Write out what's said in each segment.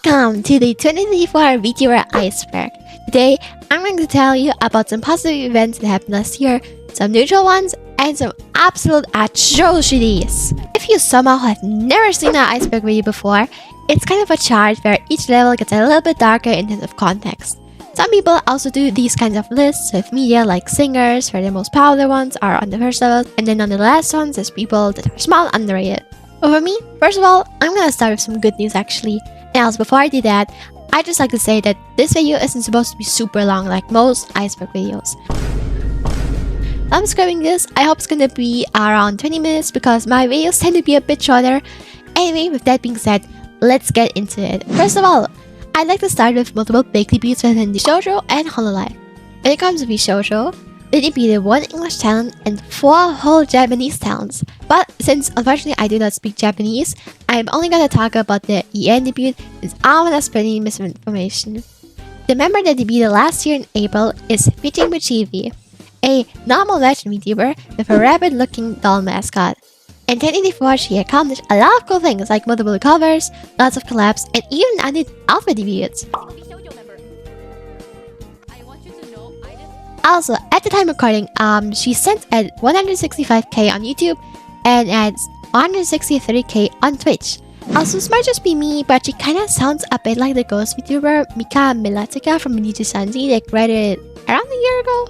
Welcome to the 2024 Vtuber Iceberg. Today, I'm going to tell you about some positive events that happened last year, some neutral ones, and some absolute atrocities. If you somehow have never seen an iceberg video before, it's kind of a chart where each level gets a little bit darker in terms of context. Some people also do these kinds of lists with media like singers, where the most popular ones are on the first level, and then on the last ones there's people that are small and underrated. But for me, first of all, I'm gonna start with some good news actually. And also before I do that, I'd just like to say that this video isn't supposed to be super long like most iceberg videos. I'm scripting this, I hope it's gonna be around 20 minutes because my videos tend to be a bit shorter. Anyway, with that being said, let's get into it. First of all, I'd like to start with multiple big debuts within the shoujo and hololive. When it comes to the shoujo, they debuted 1 English talent and 4 whole Japanese talents. But since unfortunately I do not speak Japanese, I'm only gonna talk about the EN debut since I'm gonna spread any misinformation. The member that debuted last year in April is Vtuber, a normal legend VTuber with a rabbit-looking doll mascot. In 2024, she accomplished a lot of cool things like multiple covers, lots of collabs, and even added alpha debuts. Also, at the time recording, she sent at 165k on YouTube and at 163k on Twitch. Also, this might just be me, but she kinda sounds a bit like the ghost VTuber Mika Milatica from Nijisanji that graduated around a year ago.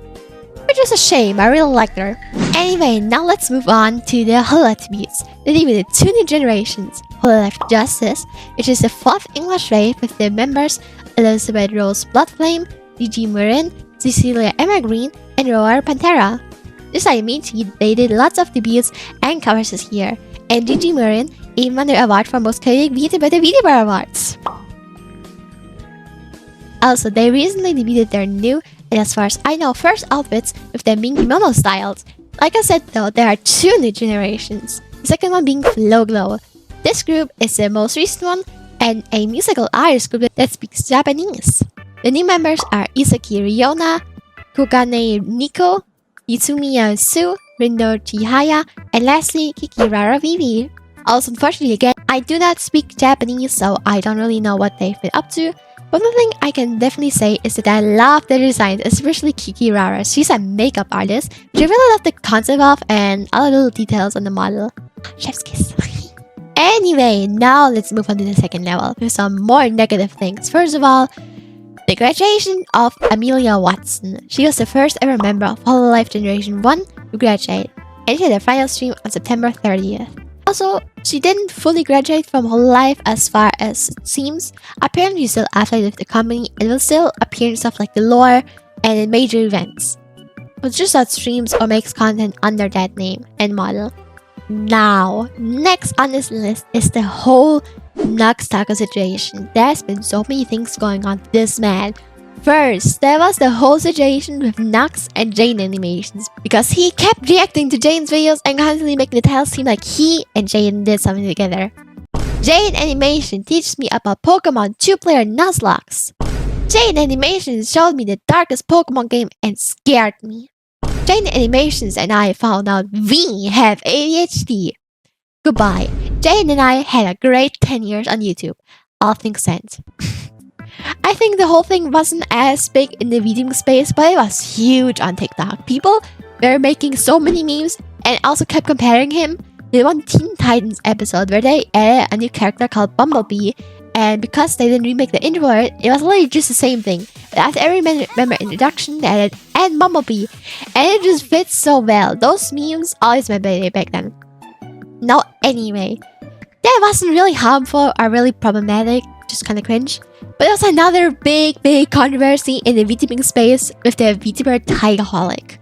Which is a shame, I really liked her. Anyway, now let's move on to the hololive debuts. They debuted 2 new generations. Hololive Justice, which is the 4th English wave with the members Elizabeth Rose Bloodflame, Gigi Murin, Cecilia Evergreen, and Roar Pantera. Just like me, they did lots of debuts and covers this year, and Gigi Murin even won the award for Most Chaotic VTuber at the VTuber Awards. Also, they recently debuted their new, and as far as I know, first outfits with them being kimono styled. Like I said though, there are 2 new generations, the second one being Flow Glow. This group is the most recent one and a musical artist group that speaks Japanese. The new members are Isaki Ryona, Kogane Nico, Itsumiya Su, Rindo Chihaya, and lastly Kikirara Vivi. Also, unfortunately again, I do not speak Japanese, so I don't really know what they've been up to. But one thing I can definitely say is that I love their designs, especially Kikirara. She's a makeup artist, which I really love the concept of and all the little details on the model. Chef's kiss. Anyway, now let's move on to the second level with some more negative things. First of all, the graduation of Amelia Watson. She was the first ever member of hololive Generation 1 to graduate, and she had a final stream on September 30th. Also, she didn't fully graduate from hololive as far as it seems. Apparently she's still affiliated with the company and will still appear in stuff like the lore and in major events, but just not streams or makes content under that name and model. Now, next on this list is the whole Nux Taco situation. There's been so many things going on with this man. First, there was the whole situation with Nux and Jane animations, because he kept reacting to Jane's videos and constantly making the titles seem like he and Jane did something together. Jane animation teaches me about Pokemon 2-player Nuzlocke. Jane animation showed me the darkest Pokemon game and scared me. Jane animations and I found out we have ADHD. Goodbye. Jane and I had a great 10 years on YouTube. All things said. I think the whole thing wasn't as big in the VTubing space, but it was huge on TikTok. People were making so many memes and also kept comparing him to one Teen Titans episode where they added a new character called Bumblebee, and because they didn't remake the intro, it was literally just the same thing. But after every member introduction, they added and Bumblebee, and it just fits so well. Those memes always made my day back then. Now, anyway, that wasn't really harmful or really problematic, just kinda cringe. But there was another big controversy in the VTubing space with the VTuber Tigerholic,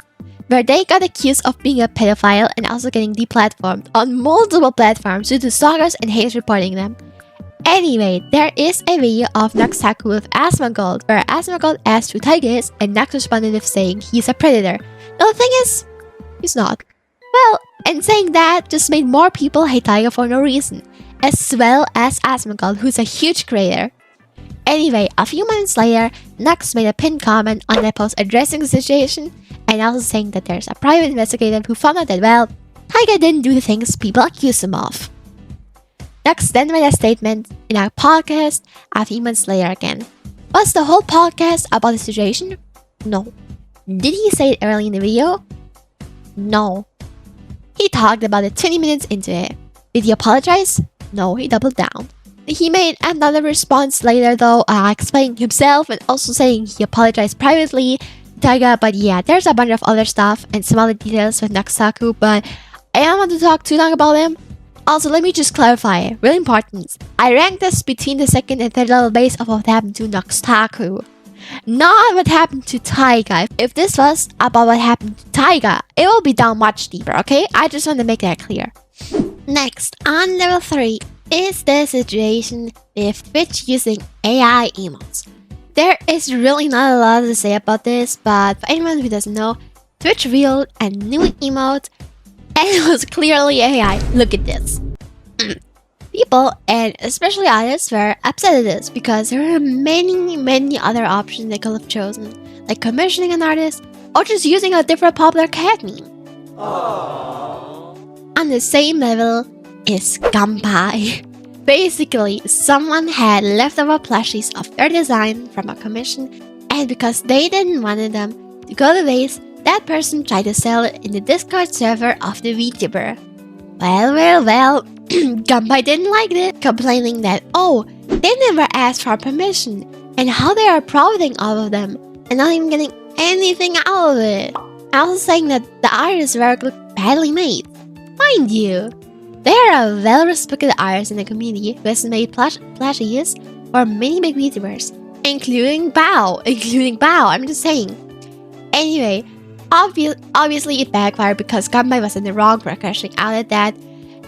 where they got accused of being a pedophile and also getting deplatformed on multiple platforms due to stalkers and haters reporting them. Anyway, there is a video of Nuxtaku with Asmongold, where Asmongold asked who Tiger is and Nux responded with saying he's a predator. Now the thing is, he's not. Well, and saying that just made more people hate Tiger for no reason, as well as Asmongold, who's a huge creator. Anyway, a few months later, Nux made a pinned comment on that post addressing the situation and also saying that there's a private investigator who found out that, well, Tiger didn't do the things people accuse him of. Ducks then made a statement in a podcast a few months later again. Was the whole podcast about the situation? No. Did he say it early in the video? No. He talked about it 20 minutes into it. Did he apologize? No, he doubled down. He made another response later though, explaining himself and also saying he apologized privately to Taiga, but yeah, there's a bunch of other stuff and some other details with Naksaku, but I don't want to talk too long about them. Also, let me just clarify, really important. I ranked this between the second and third level based off of what happened to Naksaku, not what happened to Taiga. If this was about what happened to Taiga, it will be down much deeper, okay? I just want to make that clear. Next, on level 3, is the situation with Twitch using AI emotes. There is really not a lot to say about this, but for anyone who doesn't know, Twitch revealed a new emote and it was clearly AI. Look at this. People, and especially artists, were upset at this because there are many other options they could have chosen, like commissioning an artist or just using a different popular cat meme. Aww. On the same level is Gampai. Basically, someone had leftover plushies of their design from a commission, and because they didn't want them to go to waste, that person tried to sell it in the Discord server of the Vtuber. Well, Gampai didn't like it, complaining that, oh, they never asked for permission, and how they are profiting off of them, and not even getting anything out of it. Also saying that the artist's work looked badly made. Mind you, there are well-respected artists in the community who has made plushies for many big VTubers, including Bao, I'm just saying. Anyway, obviously it backfired because Gampai was in the wrong for crashing out at that,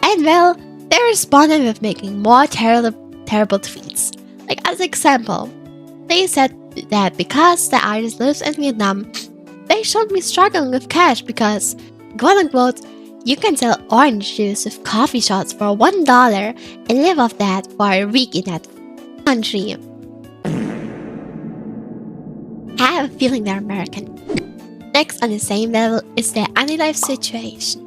and well, they responded with making more terrible tweets. Like as example, they said that because the artist lives in Vietnam, they shouldn't be struggling with cash because, quote-unquote, you can sell orange juice with coffee shots for $1 and live off that for a week in that country. I have a feeling they're American. Next on the same level is the Anilive situation.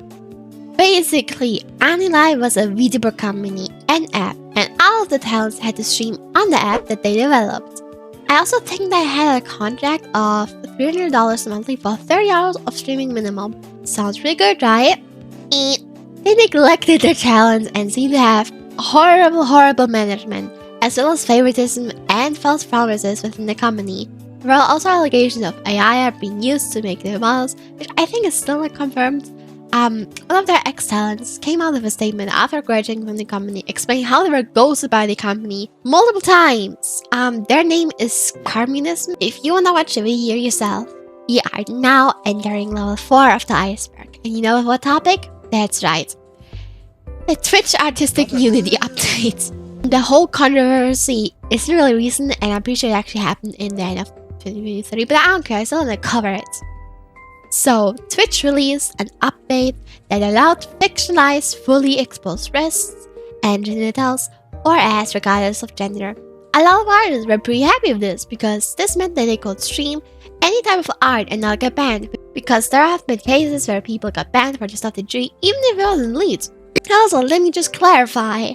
Basically, Anilive was a VTuber company and app, and all of the talents had to stream on the app that they developed. I also think they had a contract of $300 monthly for 30 hours of streaming minimum. Sounds pretty good, right? They neglected their talents and seemed to have horrible management, as well as favoritism and false promises within the company. There are also allegations of AI are being used to make their models, which I think is still not confirmed. One of their ex-talents came out with a statement after graduating from the company, explaining how they were ghosted by the company multiple times. Their name is Communism. If you wanna watch the video yourself, we are now entering level 4 of the iceberg. And you know what topic? That's right. The Twitch Artistic Unity update. The whole controversy is really recent, and I'm pretty sure it actually happened in the end of 2023, but I don't care, I still want to cover it. So, Twitch released an update that allowed fictionalized, fully exposed breasts and genitals or ass regardless of gender. A lot of artists were pretty happy with this because this meant that they could stream any type of art and not get banned, because there have been cases where people got banned for the stuff they drew even if it wasn't lewd. Also, let me just clarify.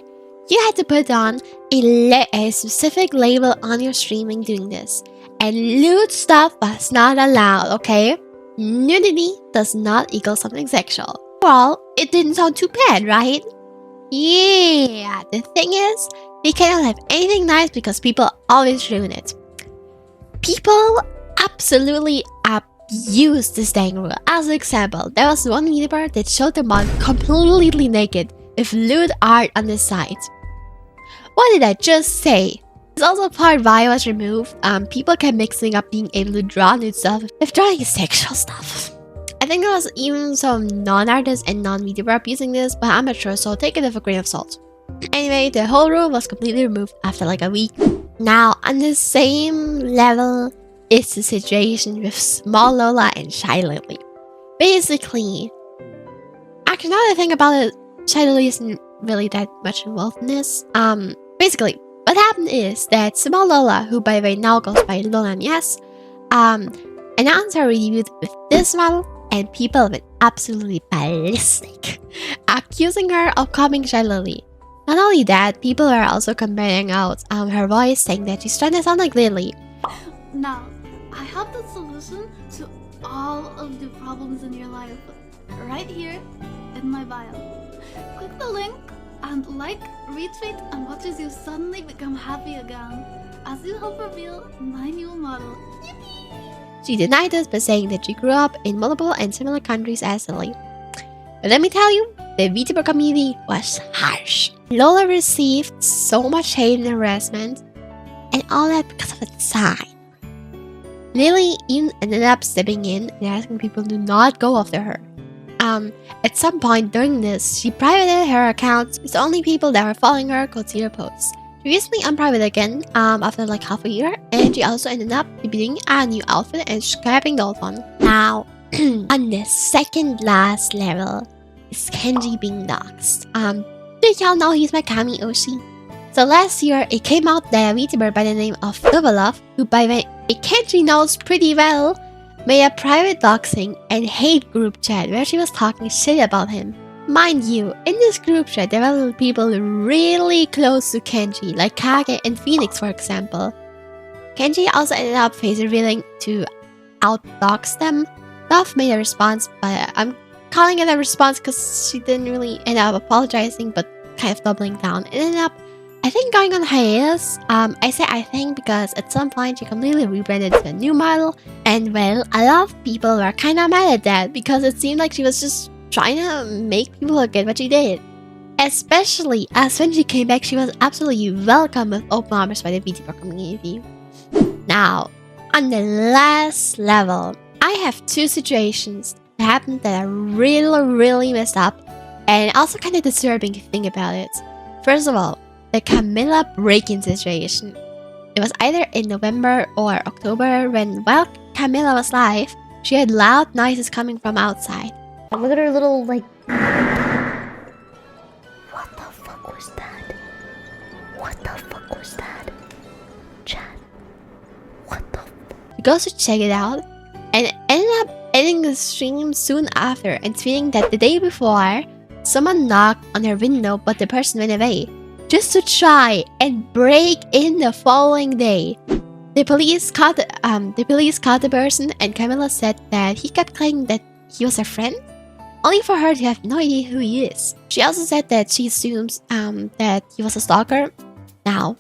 You had to put on a specific label on your streaming doing this, and lewd stuff was not allowed, okay? Nudity does not equal something sexual. Well, it didn't sound too bad, right? Yeah, the thing is, we cannot have anything nice because people always ruin it. People absolutely abuse this dang rule. As an example, there was one VTuber that showed their mom completely naked with lewd art on the side. What did I just say? It's also part why it was removed. People kept mixing up being able to draw nude stuff with drawing sexual stuff. I think there was even some non-artists and non-VTuber abusing this, but I'm not sure, so take it with a grain of salt. Anyway, the whole rule was completely removed after like a week. Now, on the same level is the situation with Small Lola and Shy Lily. Basically, actually now that I think about it, Shy Lily isn't really that much involved in this. Basically, what happened is that Small Lola, who by the way now goes by Lola Yes, announced her debut with this model, and people went absolutely ballistic, accusing her of copying Shy Lily. Not only that, people are also comparing out her voice, saying that she's trying to sound like Lily. Now, I have the solution to all of the problems in your life right here in my bio. Click the link and like, retweet, and watch as you suddenly become happy again as you help reveal my new model. Yippee! She denied this by saying that she grew up in multiple and similar countries as Lily. But let me tell you, the Vtuber community was harsh. Lola received so much hate and harassment, and all that because of a sign. Lily even ended up stepping in and asking people to not go after her. At some point during this, she privated her accounts with only people that were following her could see her posts. She recently unprivate again after like half a year, and she also ended up debuting a new outfit and scrapping the old one. Now, on the second last level is Kenji being doxxed. Did y'all know he's my Kami Oshi? So last year, it came out that a VTuber by the name of Hololive, who by the way Kenji knows pretty well, made a private doxing and hate group chat where she was talking shit about him. Mind you, in this group chat there were people really close to Kenji, like Kage and Phoenix for example. Kenji also ended up face revealing to outdox them. Duff made a response, but I'm calling it a response because she didn't really end up apologizing, but kind of doubling down. It ended up, I think, going on hiatus. I say I think because at some point she completely rebranded to a new model, and well, a lot of people were kind of mad at that because it seemed like she was just trying to make people forget what she did. Especially as when she came back, she was absolutely welcomed with open arms by the VTuber community. Now, on the last level, I have two situations that happened that are really messed up and also kind of disturbing to think about it. First of all, the Camilla break-in situation. It was either in November or October when, while Camilla was live, she had loud noises coming from outside. And look at her little, like... What the fuck was that? What the fuck was that? Chat. What the fuck? She goes to check it out and ended up ending the stream soon after and tweeting that the day before, someone knocked on her window but the person went away, just to try and break in the following day. The police caught the person, and Camilla said that he kept claiming that he was her friend, only for her to have no idea who he is. She also said that she assumes that he was a stalker. Now,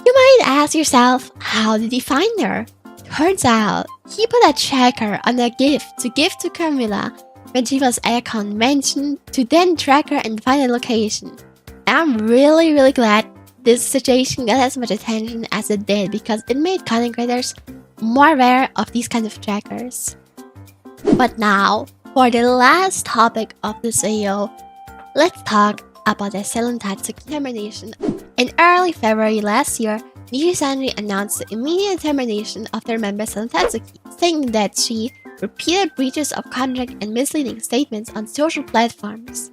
you might ask yourself, how did he find her? Turns out, he put a tracker on a gift to give to Camilla when she was at a convention to then track her and find a location. And I'm really glad this situation got as much attention as it did because it made content creators more aware of these kind of trackers. But now, for the last topic of this video, let's talk about the Selen Tatsuki termination. In early February last year, Nijisanji announced the immediate termination of their member Selen Tatsuki, saying that she repeated breaches of contract and misleading statements on social platforms.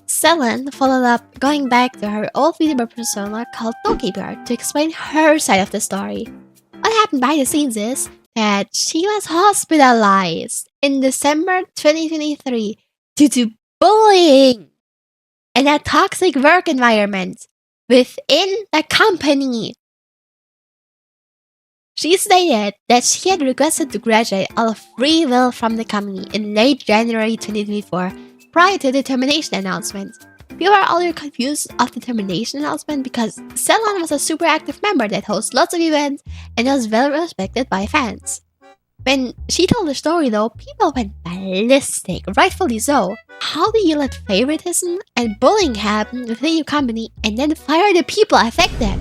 Selen followed up, going back to her old VTuber persona called Tokibird to explain her side of the story. What happened behind the scenes is that she was hospitalized in December 2023 due to bullying and a toxic work environment within the company. She stated that she had requested to graduate out of free will from the company in late January 2024 prior to the termination announcement. People are already confused of the termination announcement because Selen was a super active member that hosts lots of events and was well respected by fans. When she told the story though, people went ballistic, rightfully so. How do you let favoritism and bullying happen within your company and then fire the people affected?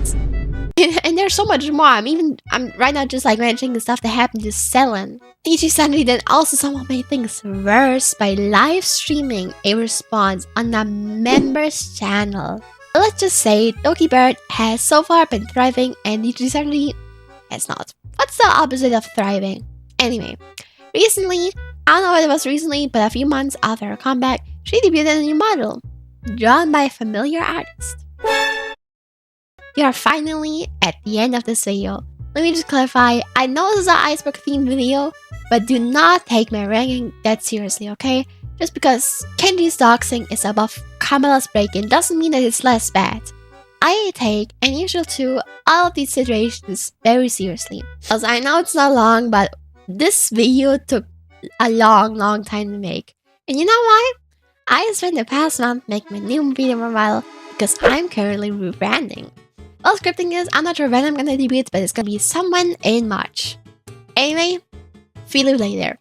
And there's so much more. I'm right now just like mentioning the stuff that happened to Selen. Nijisanji then also somehow made things worse by live streaming a response on a member's channel. Let's just say Tokibird has so far been thriving and Nijisanji has not. What's the opposite of thriving? Anyway, recently, I don't know what it was recently, but a few months after her comeback, she debuted a new model, drawn by a familiar artist. We are finally at the end of this video. Let me just clarify, I know this is an iceberg themed video, but do not take my ranking that seriously, okay? Just because Kenji's doxing is above Kamala's break-in doesn't mean that it's less bad. I take and usual to all of these situations very seriously. Also, I know it's not long, but this video took a long time to make. And you know why? I spent the past month making my new video profile because I'm currently rebranding. Well, scripting is, I'm not sure when I'm gonna debut, but it's gonna be sometime in March. Anyway, feel you later.